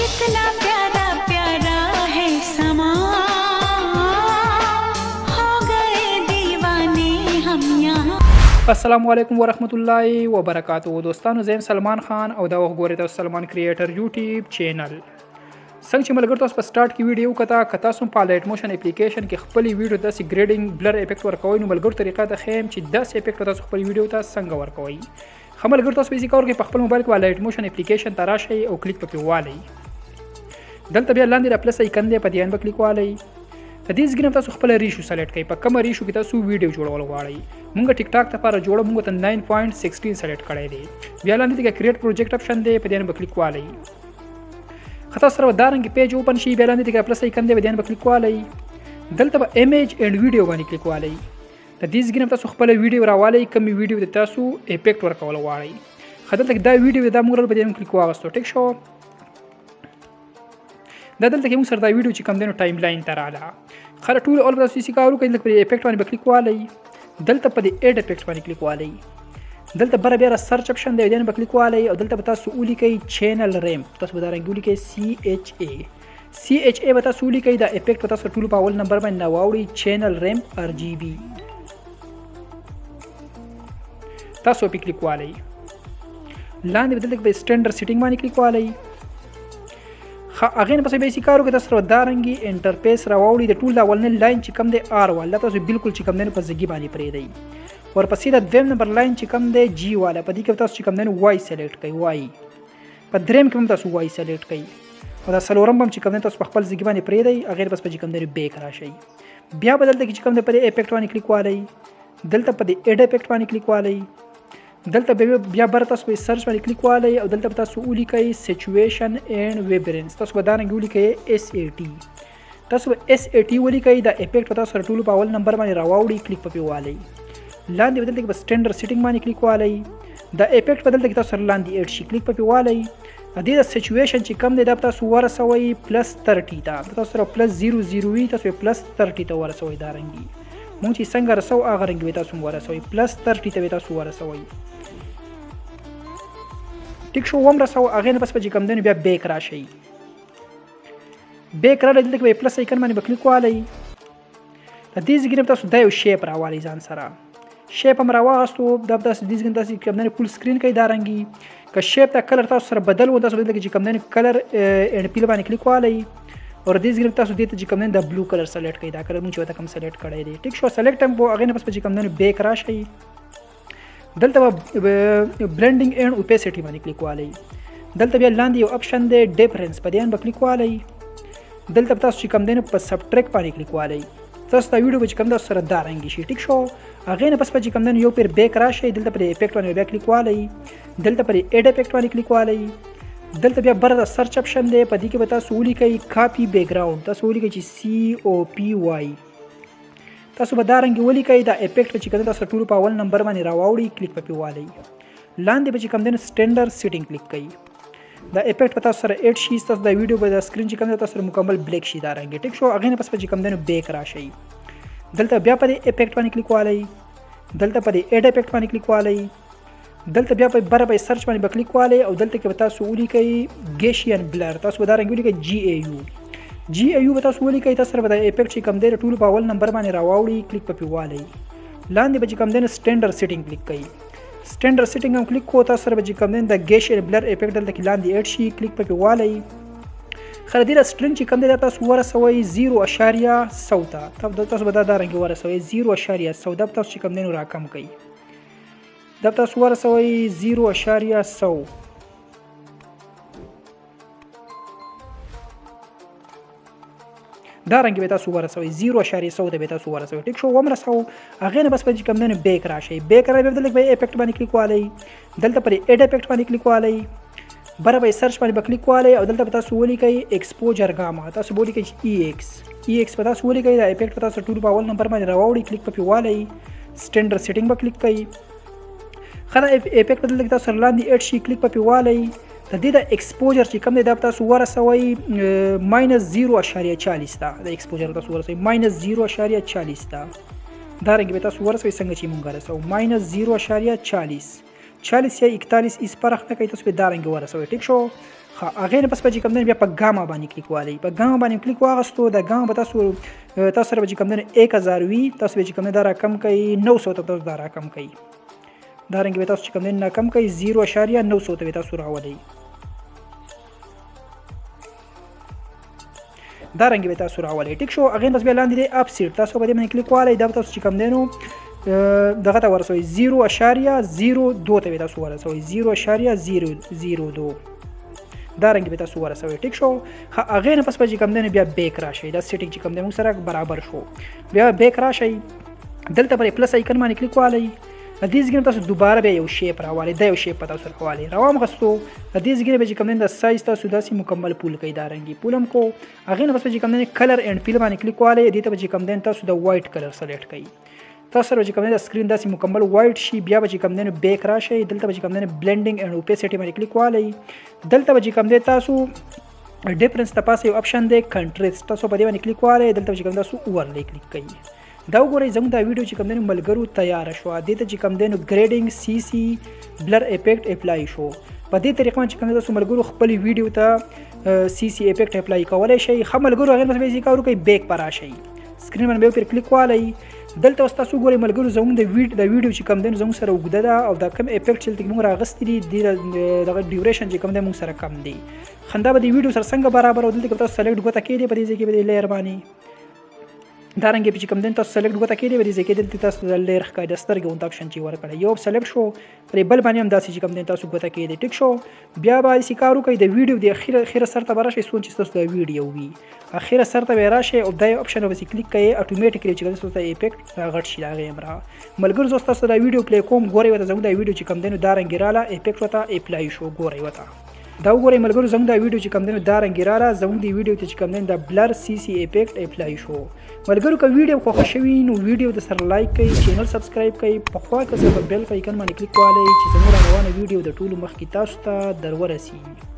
कितना प्यारा प्यारा है समा, हो गए दीवाने हम यहाँ। السلام علیکم ورحمت الله وبرکاتہ دوستانو، زم سلمان خان او دا وګورئ تاسو سلمان کریټر یوټیوب چینل. څنګه چې ملګر تاسو په سٹارټ کې ویډیو کتا سم په لایټ موشن اپلیکیشن کې خپل ویډیو داسې ګریډینګ بلر افیکټ ورکوي، نو ملګر طریقه ته خیم چې داسې افیکټ تاسو خپل ویډیو ته څنګه ورکوي. ملګر تاسو به ذکر کې په خپل موبایل کې لایټ موشن اپلیکیشن ته راشئ او کلیک پکې والئ. دلته بیا لاندې را پلس آیکن دی، په دې باندې کلیک والئ. په دې ځای کې تاسو خپل ریشو سلیکټ کړئ. په کوم ریشو کې تاسو ویډیو جوړول غواړئ. مونږ ټیک ټاک لپاره جوړو، مونږ ته 9.16 سلیکټ کړی دی. بیا لاندې کې کریټ پروجیکټ اپشن دی، په دې باندې کلیک والئ. خطا سره دارنګ پیج اوپن شي، بیا لاندې کې پلس آیکن دی، په دې باندې کلیک والئ. دلته به ایمیج اینڈ ویډیو باندې کلیک والئ. د دې ځای کې تاسو خپل ویډیو راوالئ، کوم ویډیو ته تاسو افیکټ ورکول غواړئ. خدلته دا ویډیو دا موږ په دې باندې کلیک واغستو. ټیک شو. دا دلته کې موږ سره دا ویډیو چې کوم دینو ټایم لاین ته رااله. خره ټول اول تاسو یې کارو کوي، په افیکټ باندې کلیک والئ. دلته په دې اډ افیکټ باندې کلیک والئ. دلته بره بیا سرچ اپشن دی، دې باندې کلیک والئ او دلته به تاسو ولیکئ چینل ریم. تاسو به دا رنګ ولیکئ سی ایچ ای به تاسو ولیکئ. دا افیکټ به تاسو ټول په اول نمبر باندې راوړئ، چینل ریم RGB. تاسو په کلیک والئ. لاندې بدل کې سټانډرډ سیټینګ باندې کلیک والئ. اغه نه پسې بیسیک کارو کې تاسو دارنګي انټرفیس راوړئ. د ټول دا اولنې لاین چې کوم دی R والا تاسو بالکل چې کوم دی په ځګي باندې پرې دی. ورپسې د دویم نمبر لاین چې کوم دی G والا، په دې کې تاسو چې کوم دی Y سلیکټ کړئ. Y په دریم کې هم تاسو Y سلیکټ کړئ او دا څلورم هم چې کوم دی تاسو په خپل ځګي باندې پرې دی. اغه پس په کوم دی بیک راشي. بیا بدل کې چې کوم دی په افیکټ باندې کلیک والئ. دلته په دې اډ افیکټ باندې کلیک والئ. دلته بیا بر تاسو په سرچ باندې کلیک والئ او دلته تاسو ولیکئ سچویشن اینڈ ویبرنس. تاسو به دا رنګ ولیکئ SAT. تاسو به SAT ولیکئ. دا افیکټ تاسو سره ټول په اول نمبر باندې راوړئ، کلیک پکې والئ. لاندې بدلته کې په سټانډرډ سیټینګ باندې کلیک والئ. دا افیکټ بدلته کې تاسو سره لاندې اډ شي، کلیک پکې والئ. د دې سچویشن چې کم دی دا تاسو ورسوي +30 ته. تاسو سره +00 وي، تاسو +30 ته ورسوي. دا رنګي مونږ چې څنګه رسو هغه رنګ به تاسو ورسوي، +30 ته به تاسو ورسوي. ټیک شو. وم رسو هغه نه پس په کوم دنه بیا بیک راشي. بیک را دلته کې پلس آیکن باندې کلیک والئ. د دې ځای تاسو دا یو شیپ راوالئ ځان سره. شیپ هم راوغستو. دا تاسو د دې ځای تاسو کوم دنه فول سکرین کوي. دا رنګي که شیپ ته کلر تاسو سره بدل و، تاسو دلته کې کوم دنه کلر اینډ پیل باندې کلیک والئ. اور دې ځای تاسو دې ته چې کوم دنه د بلو کلر سلیکټ کړئ. دا کلر موږ چې وته کوم سلیکټ کړی دی. ټیک شو. سلیکټ هم هغه نه پس په کوم دنه بیک راشي. دلته بلندینګ اینڈ اوپیسټی باندې کلیک والئ. دلته بیا لاندې یو اپشن دی ډیفرنس، په دې باندې کلیک والئ. دلته تاسو چې کوم دی په سبټریک باندې کلیک والئ. تاسو دا ویډیو چې کوم دا سره دا رنګ شي. ټیک شو. هغه نه پس په کوم دی یو پیر بیک راشي. دلته پر افیکټ باندې بیا کلیک والئ. دلته پر اډ افیکټ باندې کلیک والئ. دلته بیا بر د سرچ اپشن دی، په دې کې به تاسو ولیکئ کاپی بیک گراوند. تاسو ولیکئ چې COPY. تاسو به دا رنګ ولیکئ. دا افیکټ چې کوم تاسو ټول په اول نمبر باندې راوړئ، کلیک پکې والئ. لاندې به چې کوم دنه سټانډرډ سیټینګ کلیک کړئ. دا افیکټ په تاسو سره اډ شي. تاسو دا ویډیو په سکرین چې کوم تاسو سره مکمل بلیک شي. دا رنګ ټیک شو. هغه نه پس په کوم دنه بیک راشي. دلته بیا په افیکټ باندې کلیک والئ. دلته په اډ افیکټ باندې کلیک والئ. دلته بیا په بره په سرچ باندې کلیک والئ او دلته کې به تاسو ولیکئ ګیشین بلر. تاسو به دا رنګ ولیکئ GAU به تاسو ولیکئ. تاسو سره به د افیکټ چې کوم دی ټول په اول نمبر باندې راوړئ، کلیک پکې والئ. لاندې به چې کوم دی سټانډرډ سیټینګ کلیک کړئ. سټانډرډ سیټینګ هم کلیک کو. تاسو سره به چې کوم دی د ګیشین بلر افیکټ دلته کې لاندې اډ شي، کلیک پکې والئ. خره دې سټرینګ چې کوم دی تاسو ورسوي 0.100 ته. تاسو به دا رنګ ورسوي 0.100. دا تاسو چې کوم دی راکم کړئ. دا تاسو ورسوي 0.100. دا رنګ به تاسو ورسوي 0.100 ته به تاسو ورسوي. ټیک شو. وم رسو هغه نه بس په کوم دنه بیک راشي. بیک را به دلته په افیکټ باندې کلیک والئ. دلته پر اډ افیکټ باندې کلیک والئ. بره به سرچ باندې کلیک والئ او دلته تاسو ولیکئ ایکسپوجر گاما. تاسو ولیکئ EX په تاسو ولیکئ. دا افیکټ تاسو ټول په اول نمبر باندې راوړئ، کلیک پکې والئ. سټانډرډ سیټینګ به کلیک کړئ. خره افیکټ بدل کې تاسو لاندې اډ شي، کلیک پکې والئ. د دې د ایکسپوجر چې کوم دی دا تاسو ورسوي -0.40 ته. د ایکسپوجر تاسو ورسوي -0.40 ته. دا رنګ به تاسو ورسوي څنګه چې مونږ رسو -0.40 40 یا 41 اس فرق نه کوي. تاسو به دا رنګ ورسوي. ټیک شو. هغه نه پس به چې کوم بیا په ګاما باندې کلیک والی په ګاما باندې کلیک واغستو د ګاما به تاسو سره به چې کوم 1000 وي تاسو به چې کوم دا رقم کوي 900 ته تاسو دا رقم کوي دا رنګ به تاسو چې کوم نه کم کوي 0.900 ته تاسو راولي دا رنګ به تاسو راولي ټیک شو هغه بس بیا لاندې دی اپ سیټ تاسو به باندې کلیک والی دا تاسو چې کوم دینو دغه ته ورسوي 0.02 ته تاسو ورسوي 0.002 دا رنګ به تاسو ورسوي ټیک شو هغه نه پس به کوم دنه بیا بیک راشي دا سیټینګ چې کوم دنه سره برابر شو بیا بیک راشي دلته پر پلس آیکن باندې کلیک والی د دې ځګنه تاسو دوباره به یو شیپ راوالي دا یو شیپ تاسو راوالي روام غستو د دې ځګنه به کوم دنه د سایز تاسو داسې مکمل پول کوي دا رنګي پولم کو هغه نه پس به کوم دنه کلر اینڈ فیل باندې کلیک والی دې ته به کوم دنه تاسو د وایټ کلر سلیکټ کړئ تاسو سره چې کوم نه سکرین داسې مکمل وایټ شي بیا به کوم نه بیک راشي دلته به کوم نه بلندینګ اینڈ اوپیسټی باندې کلیک والی دلته به کوم نه تاسو ډیفرنس ته پاسه یو اپشن دی کنټریست تاسو په دې باندې کلیک والی دلته به کوم تاسو اوورلی کلیک کړئ دا وګورئ زموږ دا ویډیو چې کوم نه ملګرو تیار شو دې ته چې کوم نه ګریډینګ سی سی بلر افیکټ اپلای شو په دې طریقه باندې کوم تاسو ملګرو خپل ویډیو ته سی سی افیکټ اپلای کولای شئ خو ملګرو هغه مثلا یې کارو کوي بیک پر راشي سکرین باندې به کلیک والی دلته تاسو ګورئ ملګرو زموږ د ویډیو چې کوم دی زموږ سره وګړه ده او دا کوم افیکټ چې موږ راغستې دي دغه ډیوریشن چې کوم دی موږ سره کم دی خندا به د ویډیو سره څنګه برابر او دلته تاسو سلیکټ غوته کړئ په دې ځای کې به لیر باندې دا رنګ چې کوم دی تاسو سلیکټ غوته کړئ په دې ځای کې دلته تاسو د لیر ښکاري د سترګې اون اپشن چې ورکړئ یو سلیکټ شو پر بل باندې هم داسې چې کوم دی تاسو غوته کړئ ټیک شو بیا به سی کارو کوي د ویډیو د اخیره سر ته براشي سون چې تاسو د ویډیو وي اخیره سر ته راشي او دا اپشن به کلیک کړئ اتوماتیکلی چې تاسو ته افیکټ راغټ شي دا غیمرا ملګرو زو تاسو دا ویډیو پلی کوم ګورئ وته زموږ دا ویډیو چې کوم دی دا رنګ رااله افیکټ وته اپلای شو ګورئ وته دا وګورئ ملګرو زموږ دا ویډیو چې کوم دی دا رنګ رااله زموږ دی ویډیو چې کوم دی دا بلر سی سی افیکټ اپلای شو ملګرو که ویډیو خوښ شوي نو ویډیو د سره لایک کړئ چینل سبسکرایب کړئ په خوا کې سره بیل آیکن باندې کلیک والئ چې زموږ روانه ویډیو د ټولو مخکې تاسو ته در ورسیږي